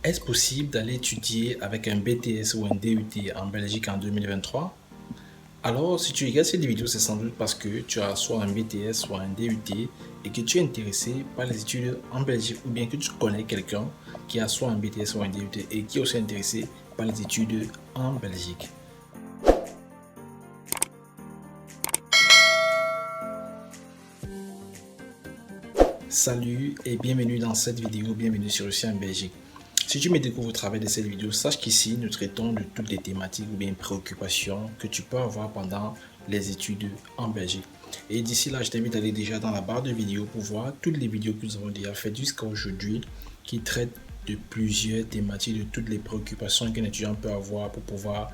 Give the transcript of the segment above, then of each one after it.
Est-ce possible d'aller étudier avec un BTS ou un DUT en Belgique en 2023? Alors, si tu regardes cette vidéo, c'est sans doute parce que tu as soit un BTS, soit un DUT et que tu es intéressé par les études en Belgique ou bien que tu connais quelqu'un qui a soit un BTS ou un DUT et qui est aussi intéressé par les études en Belgique. Salut et bienvenue dans cette vidéo, bienvenue sur Russie en Belgique. Si tu me découvres au travers de cette vidéo, sache qu'ici nous traitons de toutes les thématiques ou bien préoccupations que tu peux avoir pendant les études en Belgique. Et d'ici là, je t'invite à aller déjà dans la barre de vidéo pour voir toutes les vidéos que nous avons déjà faites jusqu'à aujourd'hui qui traitent de plusieurs thématiques, de toutes les préoccupations qu'un étudiant peut avoir pour pouvoir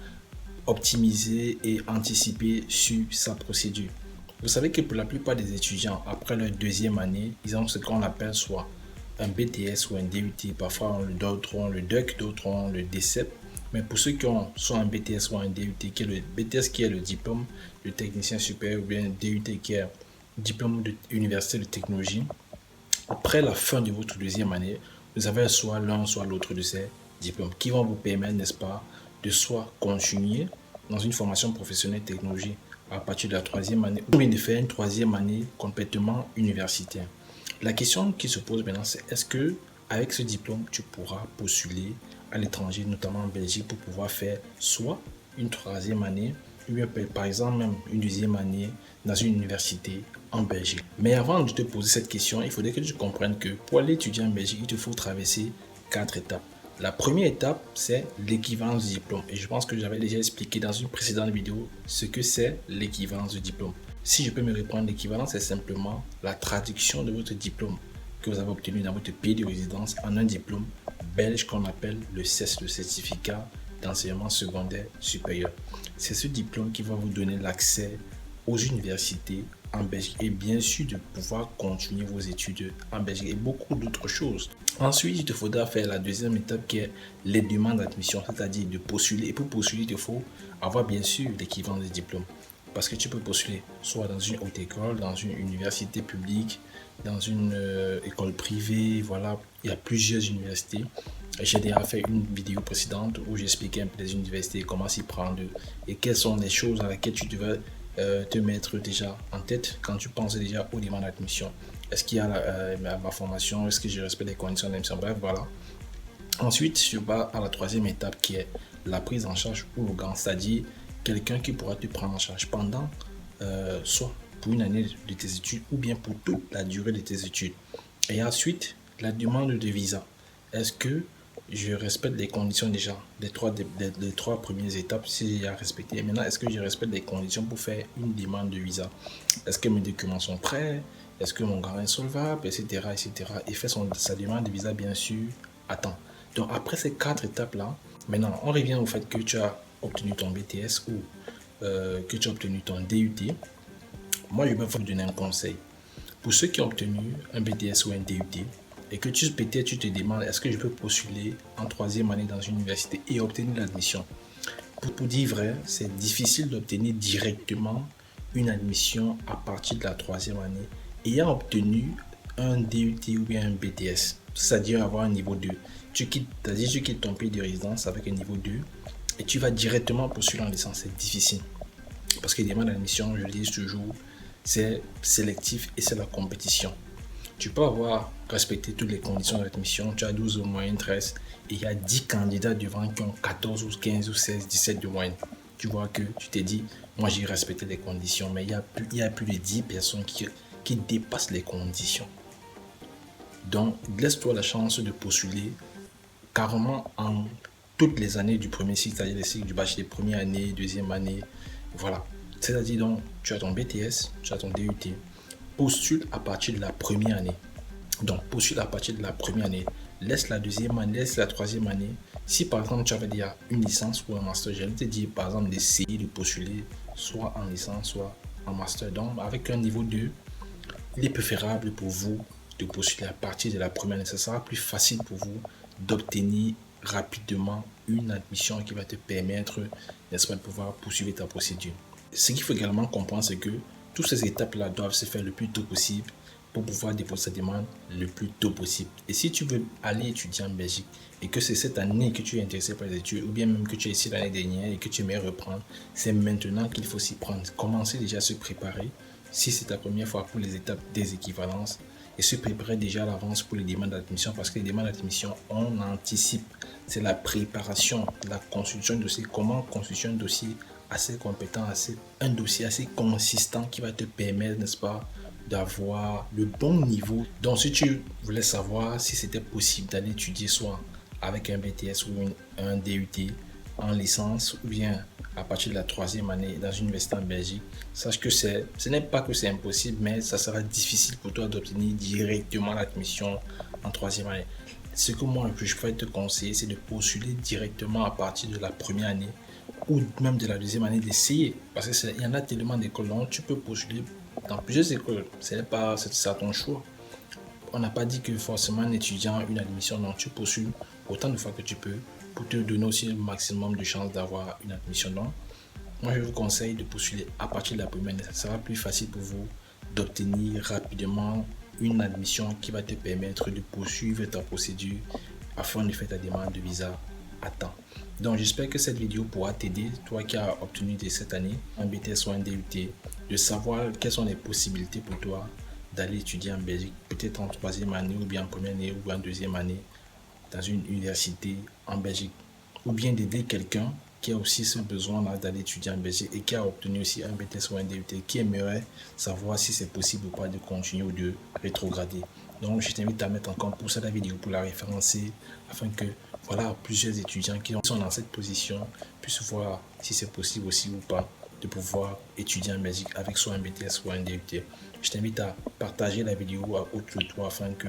optimiser et anticiper sur sa procédure. Vous savez que pour la plupart des étudiants, après leur deuxième année, ils ont ce qu'on appelle soit un BTS ou un DUT. Parfois, d'autres ont le DEC, d'autres ont le DCEP. Mais pour ceux qui ont soit un BTS ou un DUT, qui est le BTS qui est le diplôme de technicien supérieur ou bien un DUT qui est le diplôme de l'université de technologie, après la fin de votre deuxième année, vous avez soit l'un soit l'autre de ces diplômes qui vont vous permettre, n'est-ce pas, de soit continuer dans une formation professionnelle technologie à partir de la troisième année ou bien de faire une troisième année complètement universitaire. La question qui se pose maintenant, c'est est-ce que avec ce diplôme, tu pourras postuler à l'étranger, notamment en Belgique, pour pouvoir faire soit une troisième année ou bien par exemple même une deuxième année dans une université en Belgique. Mais avant de te poser cette question, il faudrait que tu comprennes que pour aller étudier en Belgique, il te faut traverser 4 étapes. La première étape, c'est l'équivalence du diplôme. Et je pense que j'avais déjà expliqué dans une précédente vidéo ce que c'est l'équivalence du diplôme. Si je peux me répondre, l'équivalence, c'est simplement la traduction de votre diplôme que vous avez obtenu dans votre pays de résidence en un diplôme belge qu'on appelle le CES, le certificat d'enseignement secondaire supérieur. C'est ce diplôme qui va vous donner l'accès aux universités en Belgique et bien sûr de pouvoir continuer vos études en Belgique et beaucoup d'autres choses. Ensuite, il te faudra faire la deuxième étape qui est les demandes d'admission, c'est-à-dire de postuler. Et pour postuler, il te faut avoir bien sûr l'équivalent des diplômes. Parce que tu peux postuler soit dans une haute école, dans une université publique, dans une école privée, voilà, il y a plusieurs universités. J'ai déjà fait une vidéo précédente où j'expliquais un peu les universités, comment s'y prendre et quelles sont les choses à laquelle tu devais te mettre déjà en tête quand tu penses déjà aux demandes d'admission. Est-ce qu'il y a ma formation? Est-ce que je respecte les conditions d'admission? Bref, voilà. Ensuite, je vais à la troisième étape qui est la prise en charge ou le GAN, c'est-à-dire quelqu'un qui pourra te prendre en charge pendant soit pour une année de tes études ou bien pour toute la durée de tes études. Et ensuite, la demande de visa. Est-ce que je respecte les conditions déjà des trois premières étapes si j'ai à respecter? Et maintenant, est-ce que je respecte les conditions pour faire une demande de visa? Est-ce que mes documents sont prêts? Est-ce que mon garant est solvable, etc., etc. Et fait sa demande de visa, bien sûr, à temps. Donc, après ces 4 étapes-là, maintenant, on revient au fait que tu as obtenu ton BTS ou que tu as obtenu ton DUT. Moi, je vais vous donner un conseil. Pour ceux qui ont obtenu un BTS ou un DUT et que peut-être tu te demandes est-ce que je peux postuler en troisième année dans une université et obtenir l'admission. Pour dire vrai, c'est difficile d'obtenir directement une admission à partir de la troisième année ayant obtenu un DUT ou bien un BTS, c'est-à-dire avoir un niveau 2. Tu quittes ton pays de résidence avec un niveau 2 et tu vas directement poursuivre en licence. C'est difficile parce que les demandes d'admission, je le dis toujours, c'est sélectif et c'est la compétition. Tu peux avoir respecté toutes les conditions d'admission, tu as 12 au moyenne, 13, et il y a 10 candidats devant qui ont 14 ou 15 ou 16, 17 de moyenne. Tu vois que tu t'es dit, moi j'ai respecté les conditions, mais il y a plus de 10 personnes qui dépassent les conditions. Donc, laisse-toi la chance de postuler carrément en toutes les années du premier cycle, c'est-à-dire les cycles du bachelier, première année, deuxième année, voilà. C'est-à-dire donc, tu as ton BTS, tu as ton DUT, postule à partir de la première année. Donc, postule à partir de la première année. Laisse la deuxième année, laisse la troisième année. Si par exemple tu avais déjà une licence ou un master, j'allais te dire par exemple d'essayer de postuler soit en licence, soit en master. Donc, avec un niveau 2, il est préférable pour vous de postuler à partir de la première année. Ce sera plus facile pour vous d'obtenir rapidement une admission qui va te permettre, n'est-ce pas, de pouvoir poursuivre ta procédure. Ce qu'il faut également comprendre, c'est que toutes ces étapes-là doivent se faire le plus tôt possible pour pouvoir déposer sa demande le plus tôt possible. Et si tu veux aller étudier en Belgique et que c'est cette année que tu es intéressé par les études ou bien même que tu es ici l'année dernière et que tu aimerais reprendre, c'est maintenant qu'il faut s'y prendre. Commencer déjà à se préparer si c'est ta première fois pour les étapes des équivalences et se préparer déjà à l'avance pour les demandes d'admission parce que les demandes d'admission, on anticipe. C'est la préparation, la constitution de dossier, comment constituer un dossier assez compétent, un dossier assez consistant qui va te permettre, n'est-ce pas, d'avoir le bon niveau. Donc, si tu voulais savoir si c'était possible d'aller étudier soit avec un BTS ou un DUT en licence ou bien à partir de la 3e année dans une université en Belgique, sache que ce n'est pas que c'est impossible, mais ça sera difficile pour toi d'obtenir directement l'admission en 3e année. Ce que moi je pourrais te conseiller, c'est de postuler directement à partir de la 1re année ou même de la 2e année, d'essayer. Parce qu'il y en a tellement d'écoles, donc tu peux postuler dans plusieurs écoles. C'est à ton choix. On n'a pas dit que forcément un étudiant a une admission, donc tu postules autant de fois que tu peux pour te donner aussi le maximum de chances d'avoir une admission. Donc, moi je vous conseille de postuler à partir de la 1re année. Ça sera plus facile pour vous d'obtenir rapidement une admission qui va te permettre de poursuivre ta procédure afin de faire ta demande de visa à temps. Donc j'espère que cette vidéo pourra t'aider, toi qui as obtenu cette année un BTS ou un DUT, de savoir quelles sont les possibilités pour toi d'aller étudier en Belgique, peut-être en 3e année ou bien en 1re année ou en 2e année dans une université en Belgique, ou bien d'aider quelqu'un qui a aussi ce besoin d'aller étudier en Belgique et qui a obtenu aussi un BTS ou un DUT, qui aimerait savoir si c'est possible ou pas de continuer ou de rétrograder. Donc je t'invite à mettre encore pour ça la vidéo pour la référencer afin que voilà, plusieurs étudiants qui sont dans cette position puissent voir si c'est possible aussi ou pas de pouvoir étudier en Belgique avec soit un BTS ou un DUT. Je t'invite à partager la vidéo autour de toi afin que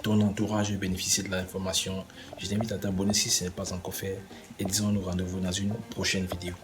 ton entourage bénéficie de l'information. Je t'invite à t'abonner si ce n'est pas encore fait et disons-nous rendez-vous dans une prochaine vidéo.